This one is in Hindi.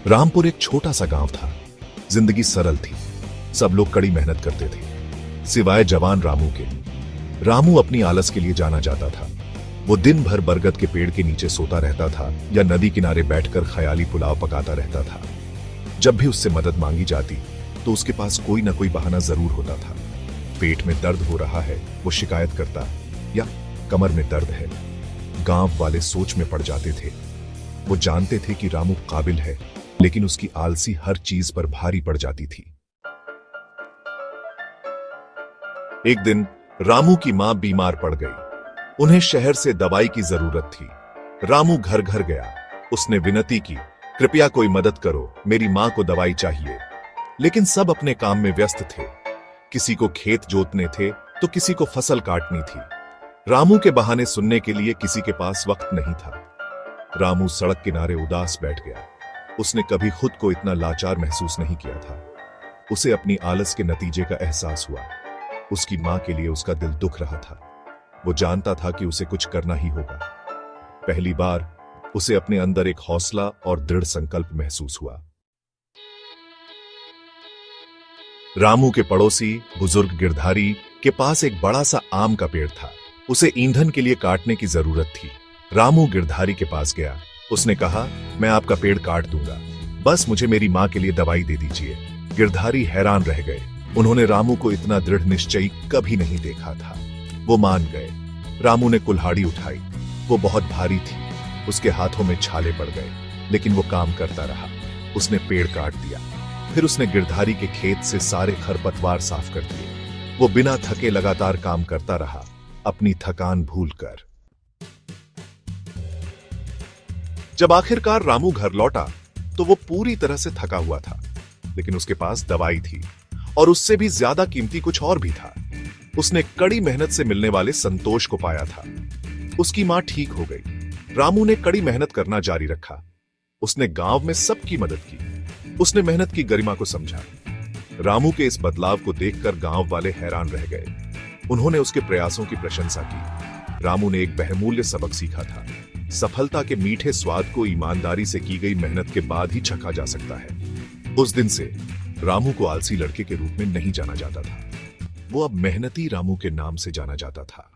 रामपुर एक छोटा सा गांव था। जिंदगी सरल थी। सब लोग कड़ी मेहनत करते थे, सिवाय जवान रामू के। रामू अपनी आलस के लिए जाना जाता था। वो दिन भर बरगद के पेड़ के नीचे सोता रहता था या नदी किनारे बैठकर ख्याली पुलाव पकाता रहता था। जब भी उससे मदद मांगी जाती तो उसके पास कोई ना कोई बहाना जरूर होता था। पेट में दर्द हो रहा है वो शिकायत करता, या कमर में दर्द है। गांव वाले सोच में पड़ जाते थे। वो जानते थे कि रामू काबिल है, लेकिन उसकी आलसी हर चीज पर भारी पड़ जाती थी। एक दिन रामू की मां बीमार पड़ गई। उन्हें शहर से दवाई की जरूरत थी। रामू घर घर गया। उसने विनती की, कृपया कोई मदद करो, मेरी मां को दवाई चाहिए। लेकिन सब अपने काम में व्यस्त थे। किसी को खेत जोतने थे तो किसी को फसल काटनी थी। रामू के बहाने सुनने के लिए किसी के पास वक्त नहीं था। रामू सड़क किनारे उदास बैठ गया। उसने कभी खुद को इतना लाचार महसूस नहीं किया था। उसे अपनी आलस के नतीजे का एहसास हुआ। उसकी मां के लिए उसका दिल दुख रहा था। वो जानता था कि उसे कुछ करना ही होगा। पहली बार उसे अपने अंदर एक हौसला और दृढ़ संकल्प महसूस हुआ। रामू के पड़ोसी बुजुर्ग गिरधारी के पास एक बड़ा सा आम का पेड़ था। उसे ईंधन के लिए काटने की जरूरत थी। रामू गिरधारी के पास गया। उसने कहा, मैं आपका पेड़ काट दूंगा, बस मुझे मेरी मां के लिए दवाई दे दीजिए। गिरधारी हैरान रह गए। उन्होंने रामू को इतना दृढ़ निश्चयी कभी नहीं देखा था। वो मान गए। रामू ने कुल्हाड़ी उठाई। वो बहुत भारी थी। उसके हाथों में छाले पड़ गए, लेकिन वो काम करता रहा। उसने पेड़ काट दिया। फिर उसने गिरधारी के खेत से सारे खरपतवार साफ कर दिए। वो बिना थके लगातार काम करता रहा, अपनी थकान भूलकर। जब आखिरकार रामू घर लौटा तो वो पूरी तरह से थका हुआ था, लेकिन उसके पास दवाई थी और उससे भी ज्यादा कीमती कुछ और भी था। उसने कड़ी मेहनत से मिलने वाले संतोष को पाया था। उसकी मां ठीक हो गई। रामू ने कड़ी मेहनत करना जारी रखा। उसने गांव में सबकी मदद की। उसने मेहनत की गरिमा को समझा। रामू के इस बदलाव को देखकर गांव वाले हैरान रह गए। उन्होंने उसके प्रयासों की प्रशंसा की। रामू ने एक बहुमूल्य सबक सीखा था। सफलता के मीठे स्वाद को ईमानदारी से की गई मेहनत के बाद ही चखा जा सकता है। उस दिन से रामू को आलसी लड़के के रूप में नहीं जाना जाता था। वो अब मेहनती रामू के नाम से जाना जाता था।